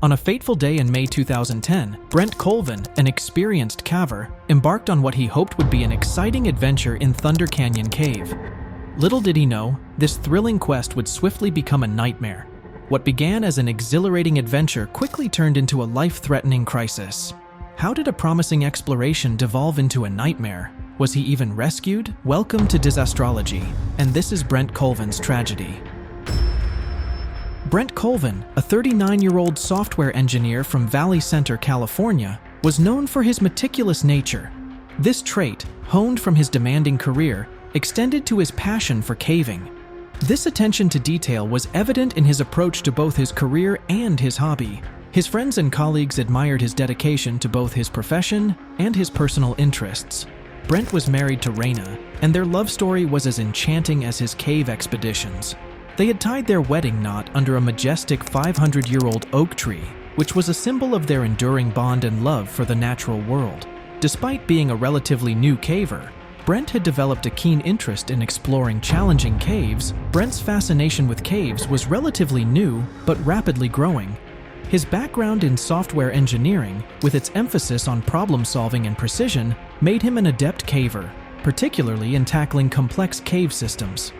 On a fateful day in May 2010, Brent Colvin, an experienced caver, embarked on what he hoped would be an exciting adventure in Thunder Canyon Cave. Little did he know, this thrilling quest would swiftly become a nightmare. What began as an exhilarating adventure quickly turned into a life-threatening crisis. How did a promising exploration devolve into a nightmare? Was he even rescued? Welcome to Disastrology, and this is Brent Colvin's tragedy. Brent Colvin, a 39-year-old software engineer from Valley Center, California, was known for his meticulous nature. This trait, honed from his demanding career, extended to his passion for caving. This attention to detail was evident in his approach to both his career and his hobby. His friends and colleagues admired his dedication to both his profession and his personal interests. Brent was married to Raina, and their love story was as enchanting as his cave expeditions. They had tied their wedding knot under a majestic 500-year-old oak tree, which was a symbol of their enduring bond and love for the natural world. Despite being a relatively new caver, Brent had developed a keen interest in exploring challenging caves. Brent's fascination with caves was relatively new, but rapidly growing. His background in software engineering, with its emphasis on problem-solving and precision, made him an adept caver, particularly in tackling complex cave systems.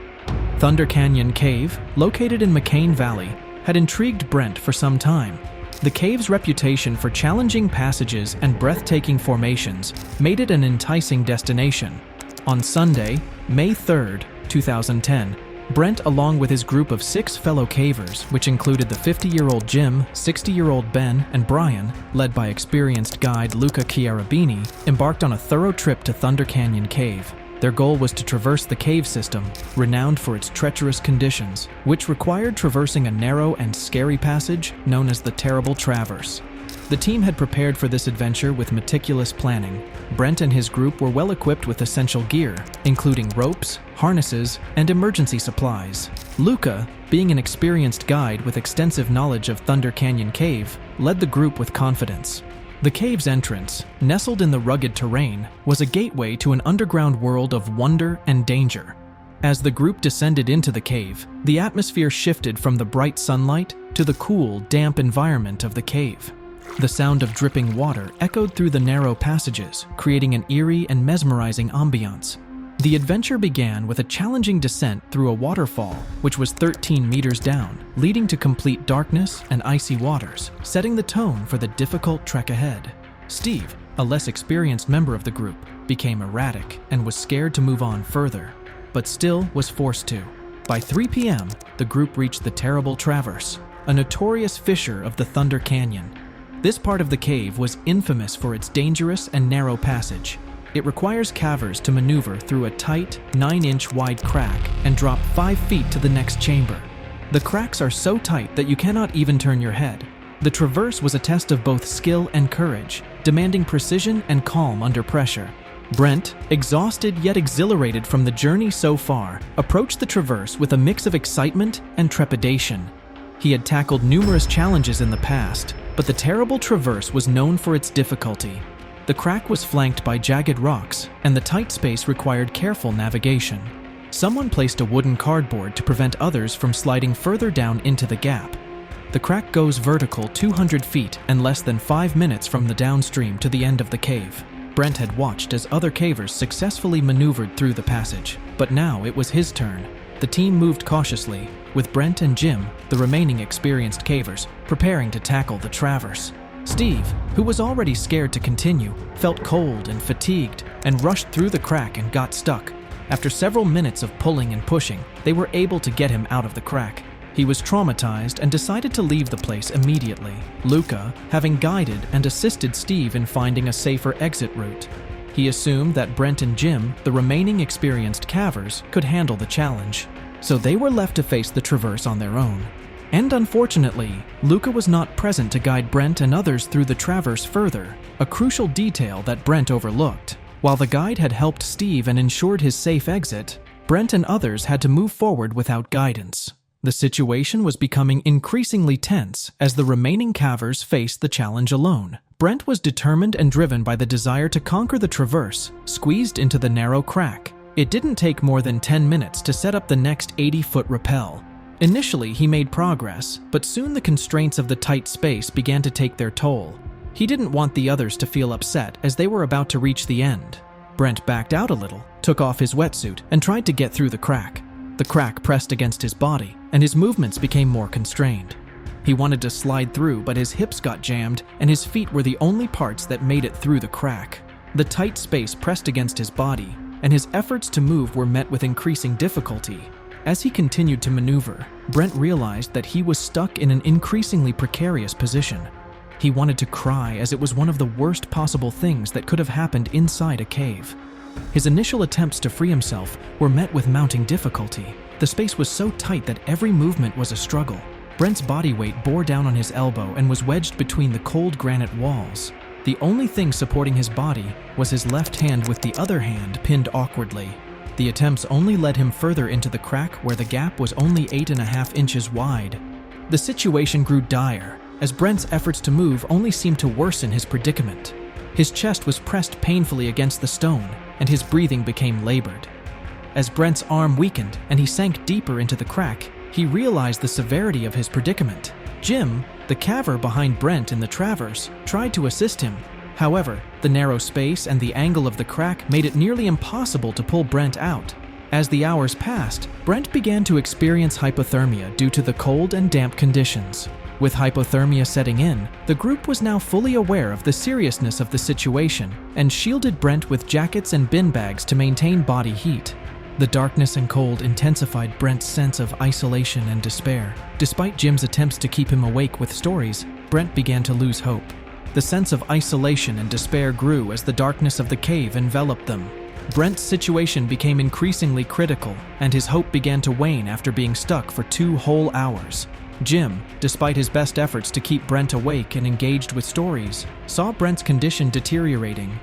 Thunder Canyon Cave, located in McCain Valley, had intrigued Brent for some time. The cave's reputation for challenging passages and breathtaking formations made it an enticing destination. On Sunday, May 3, 2010, Brent, along with his group of 6 fellow cavers, which included the 50-year-old Jim, 60-year-old Ben, and Brian, led by experienced guide Luca Chiarabini, embarked on a thorough trip to Thunder Canyon Cave. Their goal was to traverse the cave system, renowned for its treacherous conditions, which required traversing a narrow and scary passage known as the Terrible Traverse. The team had prepared for this adventure with meticulous planning. Brent and his group were well equipped with essential gear, including ropes, harnesses, and emergency supplies. Luca, being an experienced guide with extensive knowledge of Thunder Canyon Cave, led the group with confidence. The cave's entrance, nestled in the rugged terrain, was a gateway to an underground world of wonder and danger. As the group descended into the cave, the atmosphere shifted from the bright sunlight to the cool, damp environment of the cave. The sound of dripping water echoed through the narrow passages, creating an eerie and mesmerizing ambiance. The adventure began with a challenging descent through a waterfall, which was 13 meters down, leading to complete darkness and icy waters, setting the tone for the difficult trek ahead. Steve, a less experienced member of the group, became erratic and was scared to move on further, but still was forced to. By 3 p.m., the group reached the Terrible Traverse, a notorious fissure of the Thunder Canyon. This part of the cave was infamous for its dangerous and narrow passage. It requires cavers to maneuver through a tight, 9-inch wide crack and drop 5 feet to the next chamber. The cracks are so tight that you cannot even turn your head. The traverse was a test of both skill and courage, demanding precision and calm under pressure. Brent, exhausted yet exhilarated from the journey so far, approached the traverse with a mix of excitement and trepidation. He had tackled numerous challenges in the past, but the Terrible Traverse was known for its difficulty. The crack was flanked by jagged rocks, and the tight space required careful navigation. Someone placed a wooden cardboard to prevent others from sliding further down into the gap. The crack goes vertical 200 feet and less than 5 minutes from the downstream to the end of the cave. Brent had watched as other cavers successfully maneuvered through the passage, but now it was his turn. The team moved cautiously, with Brent and Jim, the remaining experienced cavers, preparing to tackle the traverse. Steve, who was already scared to continue, felt cold and fatigued and rushed through the crack and got stuck. After several minutes of pulling and pushing, they were able to get him out of the crack. He was traumatized and decided to leave the place immediately, Luca having guided and assisted Steve in finding a safer exit route. He assumed that Brent and Jim, the remaining experienced cavers, could handle the challenge, so they were left to face the traverse on their own. And unfortunately, Luca was not present to guide Brent and others through the traverse further, a crucial detail that Brent overlooked. While the guide had helped Steve and ensured his safe exit, Brent and others had to move forward without guidance. The situation was becoming increasingly tense as the remaining cavers faced the challenge alone. Brent was determined and driven by the desire to conquer the traverse, squeezed into the narrow crack. It didn't take more than 10 minutes to set up the next 80-foot rappel. Initially, he made progress, but soon the constraints of the tight space began to take their toll. He didn't want the others to feel upset as they were about to reach the end. Brent backed out a little, took off his wetsuit, and tried to get through the crack. The crack pressed against his body, and his movements became more constrained. He wanted to slide through, but his hips got jammed, and his feet were the only parts that made it through the crack. The tight space pressed against his body, and his efforts to move were met with increasing difficulty. As he continued to maneuver, Brent realized that he was stuck in an increasingly precarious position. He wanted to cry as it was one of the worst possible things that could have happened inside a cave. His initial attempts to free himself were met with mounting difficulty. The space was so tight that every movement was a struggle. Brent's body weight bore down on his elbow and was wedged between the cold granite walls. The only thing supporting his body was his left hand, with the other hand pinned awkwardly. The attempts only led him further into the crack, where the gap was only 8.5 inches wide. The situation grew dire, as Brent's efforts to move only seemed to worsen his predicament. His chest was pressed painfully against the stone, and his breathing became labored. As Brent's arm weakened and he sank deeper into the crack, he realized the severity of his predicament. Jim, the caver behind Brent in the traverse, tried to assist him. However, the narrow space and the angle of the crack made it nearly impossible to pull Brent out. As the hours passed, Brent began to experience hypothermia due to the cold and damp conditions. With hypothermia setting in, the group was now fully aware of the seriousness of the situation and shielded Brent with jackets and bin bags to maintain body heat. The darkness and cold intensified Brent's sense of isolation and despair. Despite Jim's attempts to keep him awake with stories, Brent began to lose hope. The sense of isolation and despair grew as the darkness of the cave enveloped them. Brent's situation became increasingly critical, and his hope began to wane after being stuck for 2 whole hours. Jim, despite his best efforts to keep Brent awake and engaged with stories, saw Brent's condition deteriorating.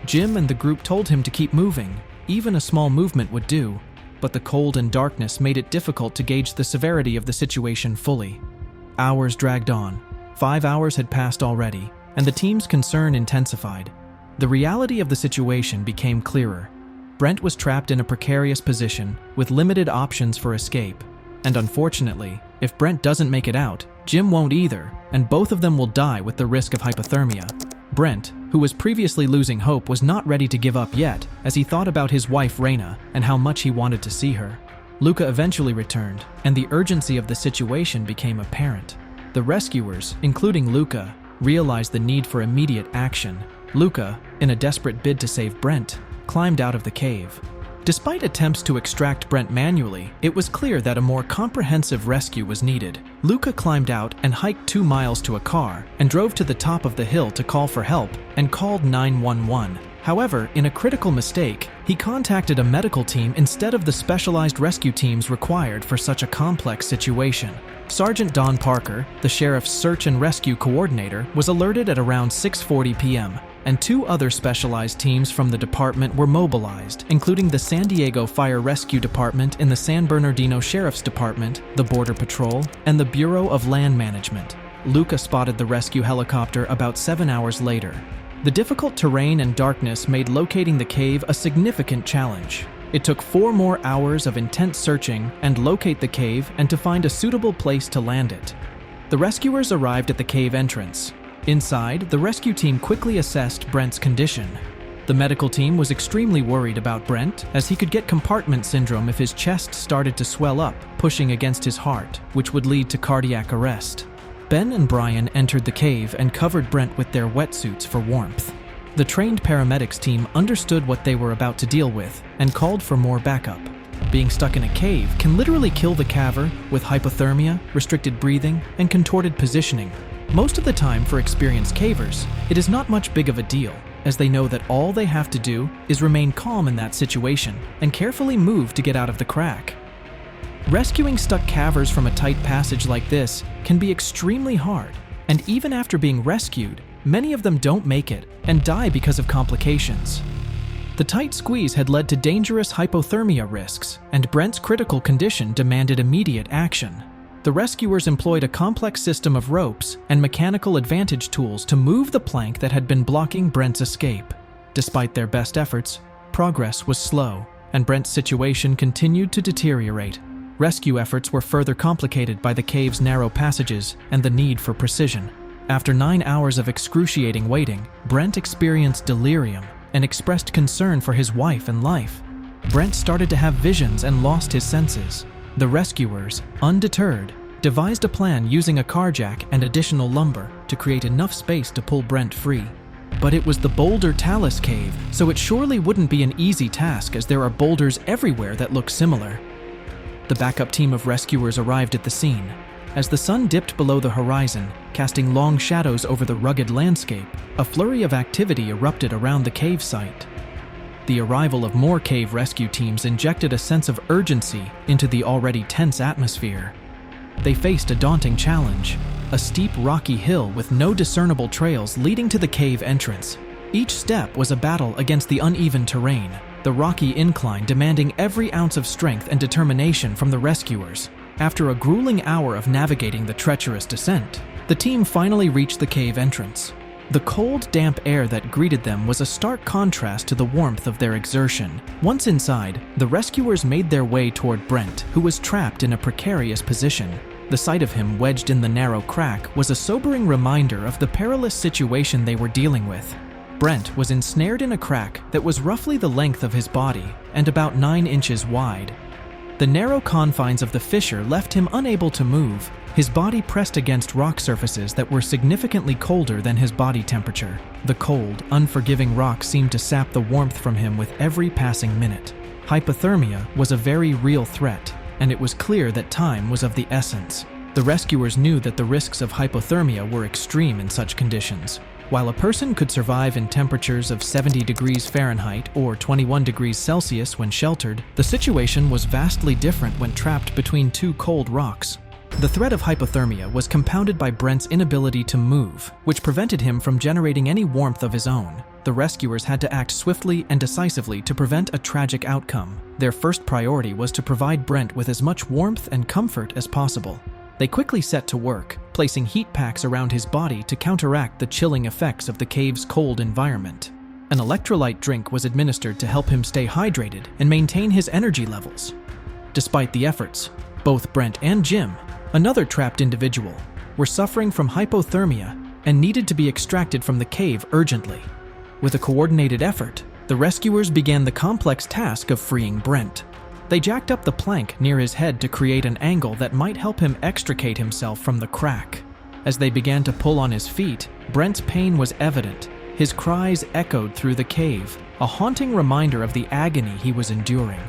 Jim and the group told him to keep moving. Even a small movement would do, but the cold and darkness made it difficult to gauge the severity of the situation fully. Hours dragged on. 5 hours had passed already, and the team's concern intensified. The reality of the situation became clearer. Brent was trapped in a precarious position with limited options for escape. And unfortunately, if Brent doesn't make it out, Jim won't either, and both of them will die with the risk of hypothermia. Brent, who was previously losing hope, was not ready to give up yet, as he thought about his wife Raina and how much he wanted to see her. Luca eventually returned, and the urgency of the situation became apparent. The rescuers, including Luca, realized the need for immediate action. Luca, in a desperate bid to save Brent, climbed out of the cave. Despite attempts to extract Brent manually, it was clear that a more comprehensive rescue was needed. Luca climbed out and hiked 2 miles to a car and drove to the top of the hill to call for help and called 911. However, in a critical mistake, he contacted a medical team instead of the specialized rescue teams required for such a complex situation. Sergeant Don Parker, the sheriff's search and rescue coordinator, was alerted at around 6:40 p.m., and 2 other specialized teams from the department were mobilized, including the San Diego Fire Rescue Department in the San Bernardino Sheriff's Department, the Border Patrol, and the Bureau of Land Management. Luca spotted the rescue helicopter about 7 hours later. The difficult terrain and darkness made locating the cave a significant challenge. It took 4 more hours of intense searching and locate the cave and to find a suitable place to land it. The rescuers arrived at the cave entrance. Inside, the rescue team quickly assessed Brent's condition. The medical team was extremely worried about Brent, as he could get compartment syndrome if his chest started to swell up, pushing against his heart, which would lead to cardiac arrest. Ben and Brian entered the cave and covered Brent with their wetsuits for warmth. The trained paramedics team understood what they were about to deal with and called for more backup. Being stuck in a cave can literally kill the caver with hypothermia, restricted breathing, and contorted positioning. Most of the time for experienced cavers, it is not much big of a deal, as they know that all they have to do is remain calm in that situation and carefully move to get out of the crack. Rescuing stuck cavers from a tight passage like this can be extremely hard, and even after being rescued, many of them don't make it and die because of complications. The tight squeeze had led to dangerous hypothermia risks, and Brent's critical condition demanded immediate action. The rescuers employed a complex system of ropes and mechanical advantage tools to move the plank that had been blocking Brent's escape. Despite their best efforts, progress was slow, and Brent's situation continued to deteriorate. rescue efforts were further complicated by the cave's narrow passages and the need for precision. After 9 hours of excruciating waiting, Brent experienced delirium and expressed concern for his wife and life. Brent started to have visions and lost his senses. The rescuers, undeterred, devised a plan using a car jack and additional lumber to create enough space to pull Brent free. But it was the Boulder Talus Cave, so it surely wouldn't be an easy task as there are boulders everywhere that look similar. The backup team of rescuers arrived at the scene. As the sun dipped below the horizon, casting long shadows over the rugged landscape, a flurry of activity erupted around the cave site. The arrival of more cave rescue teams injected a sense of urgency into the already tense atmosphere. They faced a daunting challenge, a steep rocky hill with no discernible trails leading to the cave entrance. Each step was a battle against the uneven terrain, the rocky incline demanding every ounce of strength and determination from the rescuers. After a grueling hour of navigating the treacherous descent, the team finally reached the cave entrance. The cold, damp air that greeted them was a stark contrast to the warmth of their exertion. Once inside, the rescuers made their way toward Brent, who was trapped in a precarious position. The sight of him wedged in the narrow crack was a sobering reminder of the perilous situation they were dealing with. Brent was ensnared in a crack that was roughly the length of his body and about 9 inches wide. The narrow confines of the fissure left him unable to move, his body pressed against rock surfaces that were significantly colder than his body temperature. The cold, unforgiving rock seemed to sap the warmth from him with every passing minute. Hypothermia was a very real threat, and it was clear that time was of the essence. The rescuers knew that the risks of hypothermia were extreme in such conditions. While a person could survive in temperatures of 70 degrees Fahrenheit or 21 degrees Celsius when sheltered, the situation was vastly different when trapped between two cold rocks. The threat of hypothermia was compounded by Brent's inability to move, which prevented him from generating any warmth of his own. The rescuers had to act swiftly and decisively to prevent a tragic outcome. Their first priority was to provide Brent with as much warmth and comfort as possible. They quickly set to work, placing heat packs around his body to counteract the chilling effects of the cave's cold environment. An electrolyte drink was administered to help him stay hydrated and maintain his energy levels. Despite the efforts, both Brent and Jim, another trapped individual, were suffering from hypothermia and needed to be extracted from the cave urgently. With a coordinated effort, the rescuers began the complex task of freeing Brent. They jacked up the plank near his head to create an angle that might help him extricate himself from the crack. As they began to pull on his feet, Brent's pain was evident. His cries echoed through the cave, a haunting reminder of the agony he was enduring.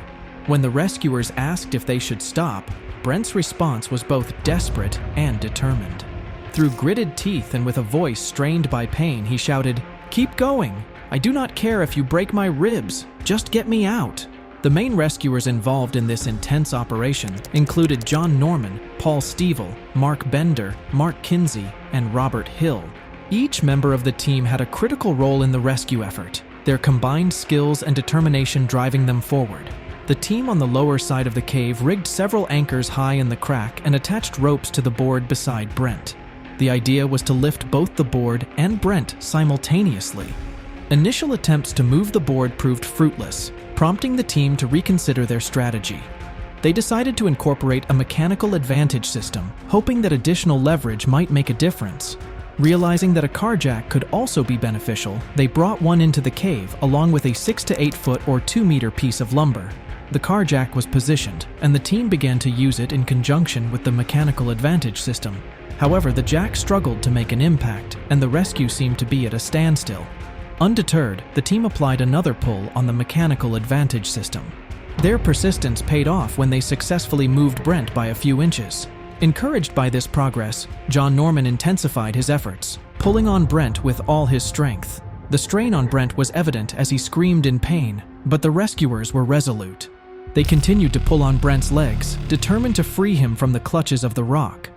When the rescuers asked if they should stop, Brent's response was both desperate and determined. Through gritted teeth and with a voice strained by pain, he shouted, "Keep going! I do not care if you break my ribs, just get me out!" The main rescuers involved in this intense operation included John Norman, Paul Stevel, Mark Bender, Mark Kinsey, and Robert Hill. Each member of the team had a critical role in the rescue effort, their combined skills and determination driving them forward. The team on the lower side of the cave rigged several anchors high in the crack and attached ropes to the board beside Brent. The idea was to lift both the board and Brent simultaneously. Initial attempts to move the board proved fruitless, prompting the team to reconsider their strategy. They decided to incorporate a mechanical advantage system, hoping that additional leverage might make a difference. Realizing that a car jack could also be beneficial, they brought one into the cave along with a 6 to 8 foot or 2 meter piece of lumber. The car jack was positioned, and the team began to use it in conjunction with the mechanical advantage system. However, the jack struggled to make an impact, and the rescue seemed to be at a standstill. Undeterred, the team applied another pull on the mechanical advantage system. Their persistence paid off when they successfully moved Brent by a few inches. Encouraged by this progress, John Norman intensified his efforts, pulling on Brent with all his strength. The strain on Brent was evident as he screamed in pain, but the rescuers were resolute. They continued to pull on Brent's legs, determined to free him from the clutches of the rock.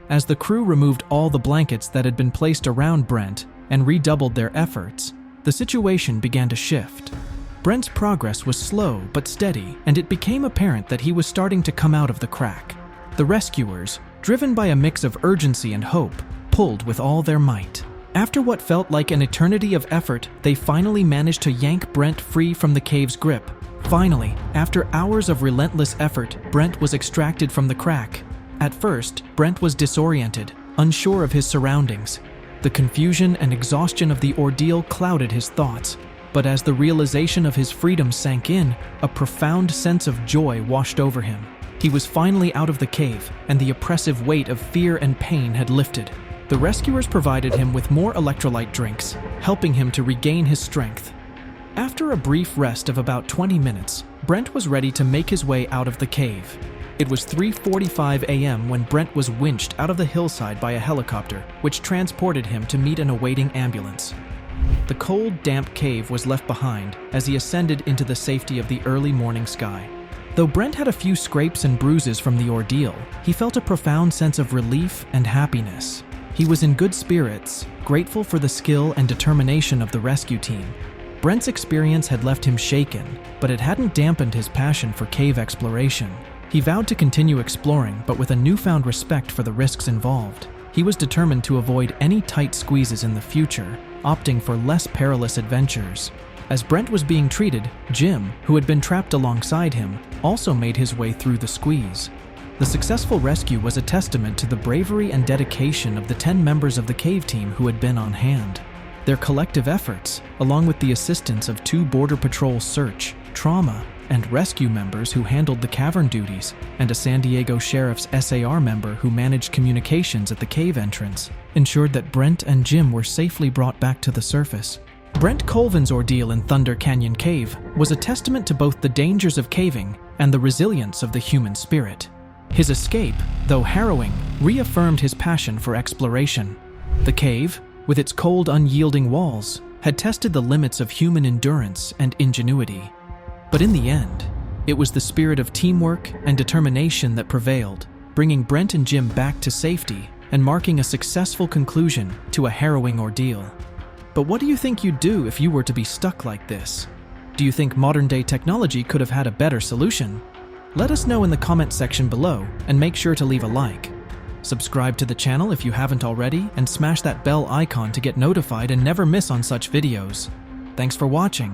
As the crew removed all the blankets that had been placed around Brent and redoubled their efforts, the situation began to shift. Brent's progress was slow but steady, and it became apparent that he was starting to come out of the crack. The rescuers, driven by a mix of urgency and hope, pulled with all their might. After what felt like an eternity of effort, they finally managed to yank Brent free from the cave's grip. Finally, after hours of relentless effort, Brent was extracted from the crack. At first, Brent was disoriented, unsure of his surroundings. The confusion and exhaustion of the ordeal clouded his thoughts. But as the realization of his freedom sank in, a profound sense of joy washed over him. He was finally out of the cave, and the oppressive weight of fear and pain had lifted. The rescuers provided him with more electrolyte drinks, helping him to regain his strength. After a brief rest of about 20 minutes, Brent was ready to make his way out of the cave. It was 3:45 a.m. when Brent was winched out of the hillside by a helicopter, which transported him to meet an awaiting ambulance. The cold, damp cave was left behind as he ascended into the safety of the early morning sky. Though Brent had a few scrapes and bruises from the ordeal, he felt a profound sense of relief and happiness. He was in good spirits, grateful for the skill and determination of the rescue team. Brent's experience had left him shaken, but it hadn't dampened his passion for cave exploration. He vowed to continue exploring, but with a newfound respect for the risks involved. He was determined to avoid any tight squeezes in the future, opting for less perilous adventures. As Brent was being treated, Jim, who had been trapped alongside him, also made his way through the squeeze. The successful rescue was a testament to the bravery and dedication of the 10 members of the cave team who had been on hand. Their collective efforts, along with the assistance of 2 Border Patrol search, trauma, and rescue members who handled the cavern duties, and a San Diego Sheriff's SAR member who managed communications at the cave entrance, ensured that Brent and Jim were safely brought back to the surface. Brent Colvin's ordeal in Thunder Canyon Cave was a testament to both the dangers of caving and the resilience of the human spirit. His escape, though harrowing, reaffirmed his passion for exploration. The cave, with its cold, unyielding walls, had tested the limits of human endurance and ingenuity. But in the end, it was the spirit of teamwork and determination that prevailed, bringing Brent and Jim back to safety and marking a successful conclusion to a harrowing ordeal. But what do you think you'd do if you were to be stuck like this? Do you think modern-day technology could have had a better solution? Let us know in the comment section below, and make sure to leave a like. Subscribe to the channel if you haven't already, and smash that bell icon to get notified and never miss on such videos. Thanks for watching.